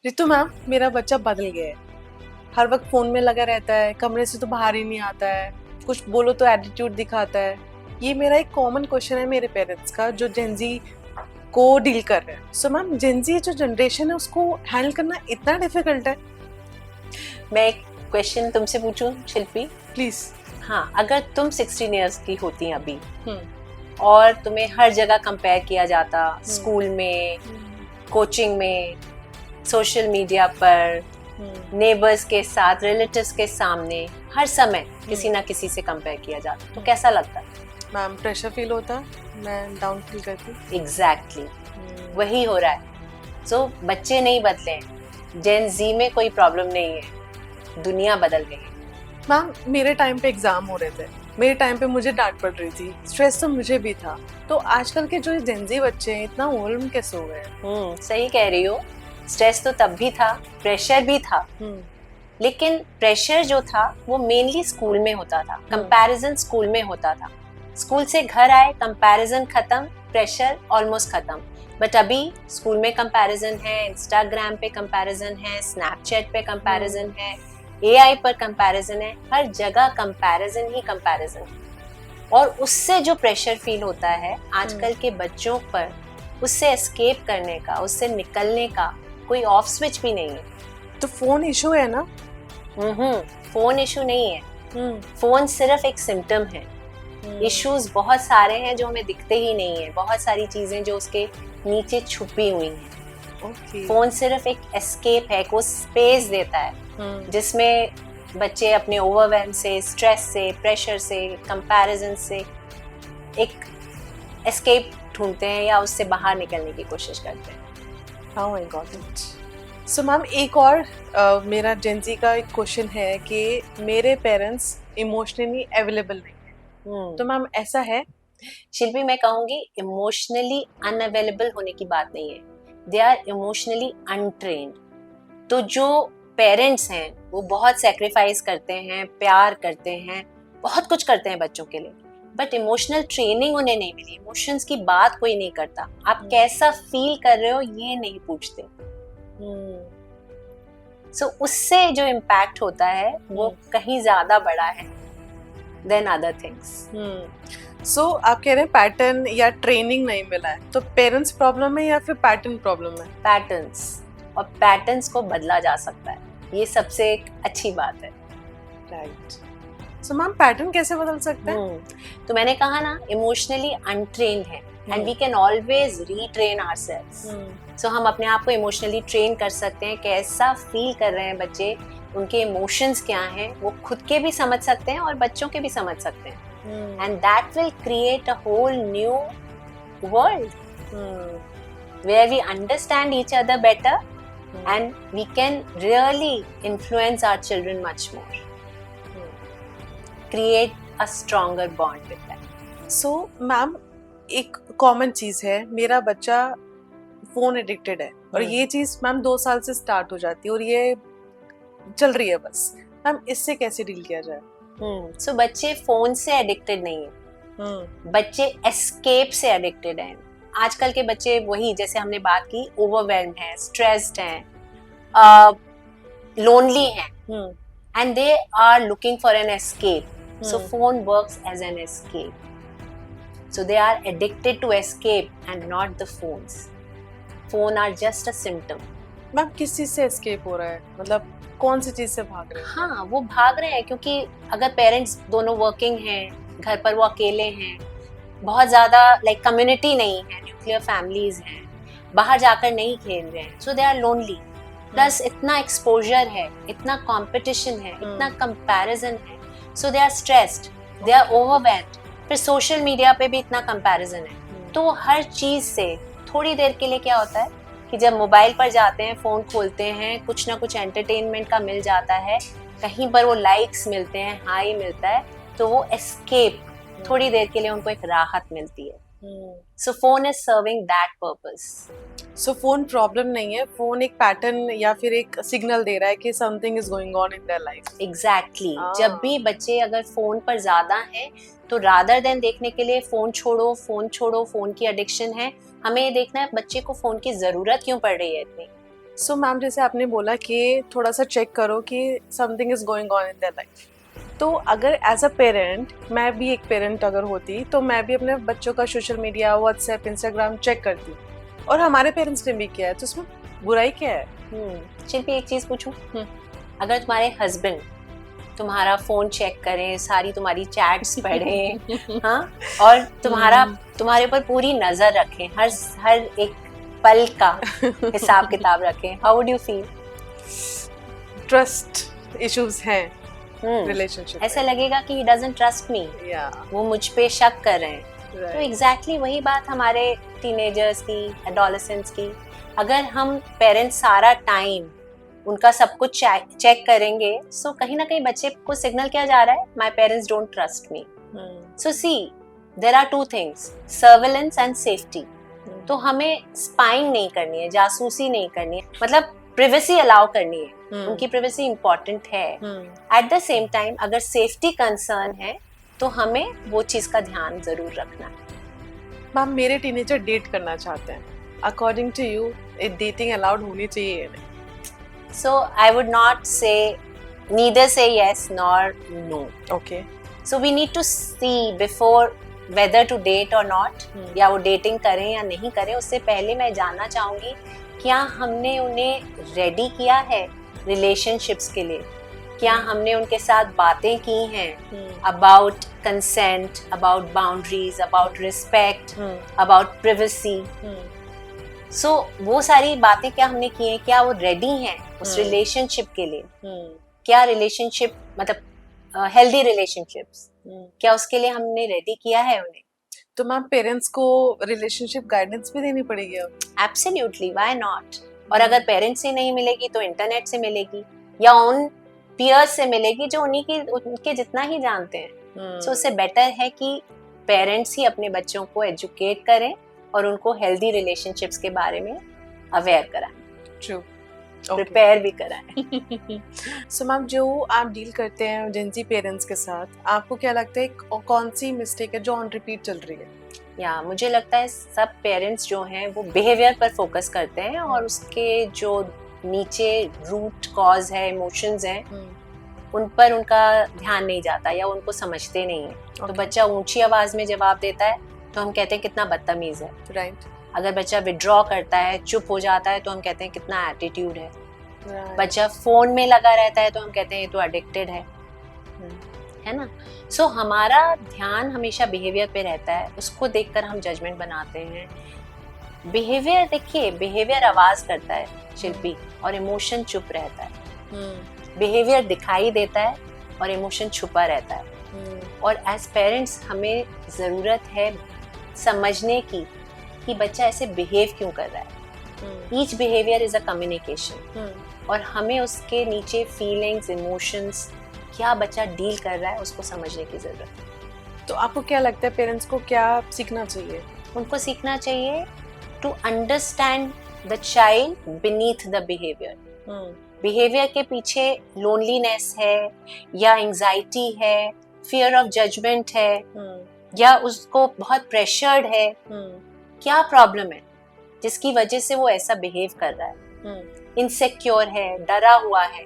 Ritu ma'am, मेरा बच्चा बदल गया है। हर वक्त फोन में लगा रहता है, कमरे से तो बाहर ही नहीं आता है, कुछ बोलो तो एटीट्यूड दिखाता है। ये मेरा एक कॉमन क्वेश्चन है मेरे पेरेंट्स का, जो जेनजी को डील कर रहे हैं। सो मैम, जेनजी जो जनरेशन है उसको हैंडल करना इतना डिफिकल्ट है? मैं एक क्वेश्चन तुमसे पूछूं शिल्पी? प्लीज। हाँ, अगर तुम 16 इयर्स की होती अभी और तुम्हें हर जगह कंपेयर किया जाता, स्कूल में, कोचिंग में, सोशल मीडिया पर, नेबर्स के साथ, रिलेटिव्स के सामने, हर समय किसी ना किसी से कंपेयर किया जाता, तो कैसा लगता? मैम, प्रेशर फील होता, मैं डाउन फील करती। एग्जैक्टली वही हो रहा है। सो बच्चे नहीं बदले, जेन जी में कोई प्रॉब्लम नहीं है, दुनिया बदल गई है। मैम, मेरे टाइम पे एग्जाम हो रहे थे, मेरे टाइम पे मुझे डांट पड़ रही थी, स्ट्रेस तो मुझे भी था। तो आजकल के जो जेनजी बच्चे हैं इतना ओवरवेल्म कैसे हो गए? सही कह रही हो। स्ट्रेस तो तब भी था, प्रेशर भी था, लेकिन प्रेशर जो था वो मेनली स्कूल में होता था, कंपैरिजन स्कूल में होता था। स्कूल से घर आए, कंपैरिजन खत्म, प्रेशर ऑलमोस्ट खत्म। बट अभी स्कूल में कंपैरिजन है, इंस्टाग्राम पे कंपैरिजन है, स्नैपचैट पे कंपैरिजन है, एआई पर कंपैरिजन है, हर जगह कंपैरिजन ही कंपैरिजन है। और उससे जो प्रेशर फील होता है आजकल के बच्चों पर, उससे एस्केप करने का, उससे निकलने का कोई ऑफ स्विच भी नहीं है। तो फोन इशू है ना? फोन इशू नहीं है, फोन सिर्फ एक सिम्टम है। इश्यूज बहुत सारे हैं जो हमें दिखते ही नहीं है, बहुत सारी चीजें जो उसके नीचे छुपी हुई हैं। फोन सिर्फ एक एस्केप है, वो स्पेस देता है जिसमें बच्चे अपने ओवरवेल्म से, स्ट्रेस से, प्रेशर से, कंपैरिजन से एक एस्केप ढूंढते हैं या उससे बाहर निकलने की कोशिश करते हैं। How I got it. So ma'am, एक और मेरा जेनजी का एक क्वेश्चन है कि मेरे पेरेंट्स इमोशनली अवेलेबल नहीं है। तो मैम, ऐसा है? शिल्पी, मैं कहूँगी इमोशनली अनअवेलेबल होने की बात नहीं है, दे आर इमोशनली अनट्रेन्ड। तो जो पेरेंट्स हैं वो बहुत सेक्रीफाइस करते हैं, प्यार करते हैं, बहुत कुछ करते हैं बच्चों के लिए, बट इमोशनल ट्रेनिंग उन्हें नहीं मिली। इमोशंस की बात कोई नहीं करता, आप कैसा फील कर रहे हो ये नहीं पूछते। सो उससे जो इम्पैक्ट होता है वो कहीं ज्यादा बड़ा है देन अदर थिंग्स। सो आप कह रहे हैं पैटर्न या ट्रेनिंग नहीं मिला है, तो पेरेंट्स प्रॉब्लम है या फिर पैटर्न प्रॉब्लम है? पैटर्न्स, और पैटर्न्स को बदला जा सकता है, ये सबसे एक अच्छी बात है। राइट। सो मैम, पैटर्न कैसे बदल सकते हैं? तो मैंने कहा ना, इमोशनली अनट्रेन्ड है and we can always retrain ourselves. So हम अपने आप को इमोशनली ट्रेन कर सकते हैं, कैसा फील कर रहे हैं बच्चे, उनके इमोशंस क्या हैं, वो खुद के भी समझ सकते हैं और बच्चों के भी समझ सकते हैं। And that will create a whole new world where we understand each other better and we can really influence our children much more. Create a stronger bond with them. So ma'am, एक common चीज है, मेरा बच्चा phone addicted है और ये चीज ma'am 2 साल से स्टार्ट हो जाती है और ये चल रही है बस। मैम, इससे कैसे डील किया जाए? So बच्चे फोन से एडिक्टेड नहीं है, बच्चे एस्केप से एडिक्टेड हैं। आजकल के बच्चे वही, जैसे हमने बात की, ओवरवेल्म्ड हैं, स्ट्रेस्ड हैं, लोनली हैं, and they are looking for an escape. So phone works as an escape, so they are addicted to escape and not the phones. Phone are just a symptom. Ma'am, किस चीज से escape हो रहा है, मतलब कौन सी चीज से भाग रहे हैं? हाँ, वो भाग रहे हैं क्योंकि अगर पेरेंट्स दोनों वर्किंग हैं, घर पर वो अकेले हैं, बहुत ज्यादा लाइक कम्युनिटी नहीं है, न्यूक्लियर फैमिलीज हैं, बाहर जाकर नहीं खेल रहे हैं, so they are lonely. Plus इतना एक्सपोजर है, इतना कंपटीशन है, इतना कंपैरिजन है, so they are stressed, they are overwhelmed. फिर सोशल मीडिया पे भी इतना कंपैरिजन है, तो हर चीज से थोड़ी देर के लिए क्या होता है कि जब मोबाइल पर जाते हैं, फोन खोलते हैं, कुछ ना कुछ एंटरटेनमेंट का मिल जाता है, कहीं पर वो लाइक्स मिलते हैं, हाई मिलता है, तो वो एस्केप, थोड़ी देर के लिए उनको एक राहत मिलती है। So phone is serving that purpose. So phone problem नहीं है, फोन एक पैटर्न या फिर एक सिग्नल दे रहा है कि something is going on in their life. Exactly. जब भी बच्चे अगर फोन पर ज्यादा हैं, तो रादर देन देखने के लिए फोन छोड़ो, फोन छोड़ो, फोन की एडिक्शन है, हमें ये देखना है बच्चे को फोन की जरूरत क्यों पड़ रही है इतनी। सो मैम जैसे आपने बोला कि थोड़ा सा चेक करो कि something is going on in their life, तो अगर एज अ पेरेंट, मैं भी एक पेरेंट अगर होती तो मैं भी अपने बच्चों का social media, WhatsApp, Instagram check करती, और हमारे पेरेंट्स ने भी किया है, तो उसमें बुराई क्या है? शिल्पी एक चीज पूछूं, अगर तुम्हारे हस्बैंड तुम्हारा फोन चेक करें, सारी तुम्हारी चैट्स पढ़ें, हाँ, और तुम्हारे ऊपर पूरी नजर रखें, हर एक पल का हिसाब किताब रखें, how would you feel? Trust issues हैं रिलेशनशिप ऐसा लगेगा कि ही डजंट ट्रस्ट मी, वो मुझ पे शक कर रहे हैं। तो एग्जैक्टली वही बात हमारे टीनेजर्स की, एडोलेसेंट्स की। अगर हम पेरेंट्स सारा टाइम उनका सब कुछ चेक करेंगे, सो कहीं ना कहीं बच्चे को सिग्नल क्या जा रहा है, my parents don't trust me. So see, there are two things, surveillance and safety. तो हमें स्पाइंग नहीं करनी है, जासूसी नहीं करनी है, मतलब प्रिवेसी अलाउ करनी है, उनकी प्रिवेसी इंपॉर्टेंट है। एट द सेम टाइम अगर सेफ्टी कंसर्न है तो हमें वो चीज का ध्यान जरूर रखना है। मैम मेरे टीनेजर डेट करना चाहते हैं, according to you dating allowed होनी चाहिए? So I would not say, neither say yes nor no. Okay. So we need to see before whether to date or not, या वो डेटिंग करें या नहीं करें, उससे पहले मैं जानना चाहूंगी क्या हमने उन्हें रेडी किया है रिलेशनशिप्स के लिए, क्या हमने उनके साथ बातें की हैं about consent, about boundaries, about respect, about privacy. So वो सारी बातें क्या हमने की हैं, क्या वो रेडी हैं उस रिलेशनशिप के लिए, क्या रिलेशनशिप मतलब हेल्दी रिलेशनशिप्स, क्या उसके लिए हमने रेडी किया है उन्हें? तो मैम पेरेंट्स को रिलेशनशिप गाइडेंस भी देनी पड़ेगी अब? Absolutely, why not. और अगर पेरेंट्स से नहीं मिलेगी तो इंटरनेट से मिलेगी या उन पीयर्स से मिलेगी जो उनके जितना ही जानते हैं। सो उससे बेटर है कि पेरेंट्स ही अपने बच्चों को एजुकेट करें और उनको हेल्दी रिलेशनशिप्स के बारे में अवेयर कराएं, ट्रू, प्रिपेयर भी कराएं। सो मैम जो आप डील करते हैं जेंजी पेरेंट्स के साथ, आपको क्या लगता है कौन सी मिस्टेक है जो ऑन रिपीट चल रही है? या मुझे लगता है सब पेरेंट्स जो हैं वो बिहेवियर पर फोकस करते हैं और उसके जो नीचे रूट कॉज है, इमोशंस हैं, उन पर उनका ध्यान नहीं जाता या उनको समझते नहीं है। तो बच्चा ऊंची आवाज में जवाब देता है तो हम कहते हैं कितना बदतमीज है, राइट। अगर बच्चा विड्रॉ करता है, चुप हो जाता है, तो हम कहते हैं कितना एटीट्यूड है। बच्चा फोन में लगा रहता है तो हम कहते हैं ये तो एडिक्टेड है ना। सो हमारा ध्यान हमेशा बिहेवियर पे रहता है, उसको देखकर हम जजमेंट बनाते हैं। बिहेवियर देखिए, बिहेवियर आवाज करता है शिल्पी, और इमोशन चुप रहता है। बिहेवियर दिखाई देता है और इमोशन छुपा रहता है। और एज पेरेंट्स हमें जरूरत है समझने की कि बच्चा ऐसे बिहेव क्यों कर रहा है। Each behaviour is a communication, और हमें उसके नीचे फीलिंग्स, इमोशंस, क्या बच्चा डील कर रहा है, उसको समझने की जरूरत है। तो आपको क्या लगता है पेरेंट्स को क्या सीखना चाहिए? उनको सीखना चाहिए to understand the child beneath the behaviour. Behaviour के पीछे लोनलीनेस है या एंजाइटी है, फियर ऑफ जजमेंट है, या उसको बहुत प्रेशर्ड है, क्या प्रॉब्लम है जिसकी वजह से वो ऐसा बिहेव कर रहा है, इनसिक्योर है, डरा हुआ है,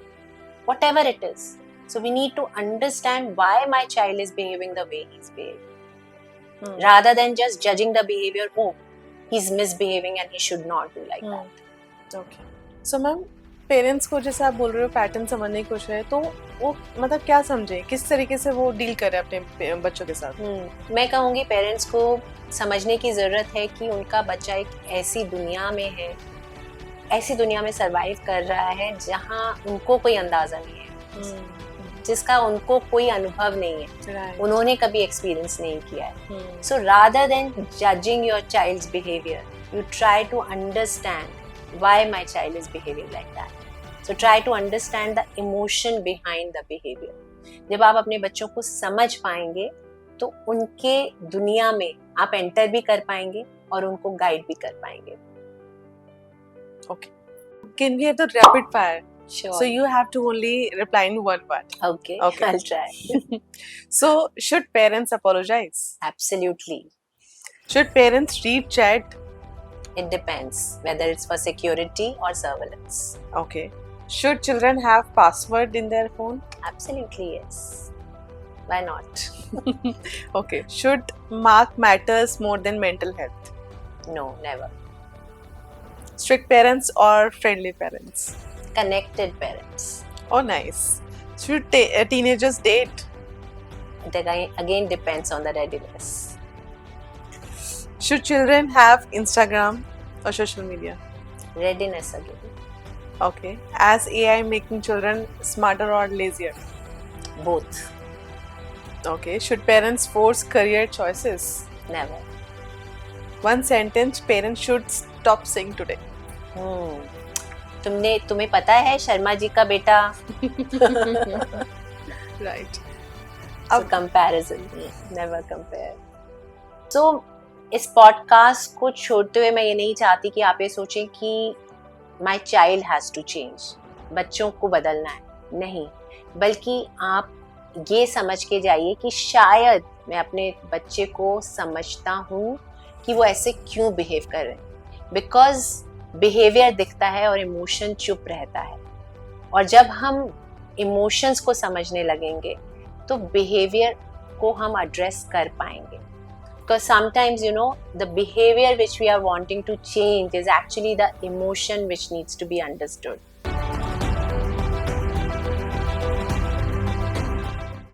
whatever it is. So we need to understand why my child is behaving the way he's behaving, rather than just judging the behavior. Oh, he's misbehaving and he should not do like that. Okay. So ma'am, parents को जैसे आप बोल रहे हो pattern समझने की कोशिश है, तो वो मतलब क्या समझे, किस तरीके से वो डील करे अपने बच्चों के साथ? मैं कहूँगी पेरेंट्स को समझने की ज़रूरत है कि उनका बच्चा एक ऐसी दुनिया में है, ऐसी दुनिया में सरवाइव कर रहा है जहाँ उनको कोई अंदाज़ा नहीं है, जिसका उनको कोई अनुभव नहीं है, उन्होंने कभी एक्सपीरियंस नहीं किया है। So rather than judging your child's behaviour, you try to understand why my child is behaving like that. So try to understand the emotion behind the behavior. जब आप अपने बच्चों को समझ पाएंगे तो उनके दुनिया में आप एंटर भी कर पाएंगे और उनको गाइड भी कर पाएंगे. Okay. Can we have the rapid fire? Sure. So you have to only reply in one word. Okay. I'll try. So should parents apologize? Absolutely. Should parents read chat? It depends whether it's for security or surveillance. Okay. Should children have password in their phone? Absolutely yes. Why not? Okay. Should mark matters more than mental health? No, never. Strict parents or friendly parents? Connected parents. Oh, nice. Should teenagers date? It again depends on the readiness. Should children have Instagram or social media? Readiness again. Okay. As AI making children smarter or lazier? Both. Okay. Should parents force career choices? Never. One sentence parents should stop saying today. तुम्हें पता है शर्मा जी का बेटा? Right. So comparison. Never compare. So इस podcast को छोड़ते हुए मैं ये नहीं चाहती कि आप ये सोचें कि my child has to change, बच्चों को बदलना है, नहीं, बल्कि आप ये समझ के जाइए कि शायद मैं अपने बच्चे को समझता हूँ कि वो ऐसे क्यों बिहेव कर रहे हैं, बिकॉज बिहेवियर दिखता है और इमोशन चुप रहता है, और जब हम इमोशंस को समझने लगेंगे तो बिहेवियर को हम एड्रेस कर पाएंगे. Because sometimes, you know, the behavior which we are wanting to change is actually the emotion which needs to be understood.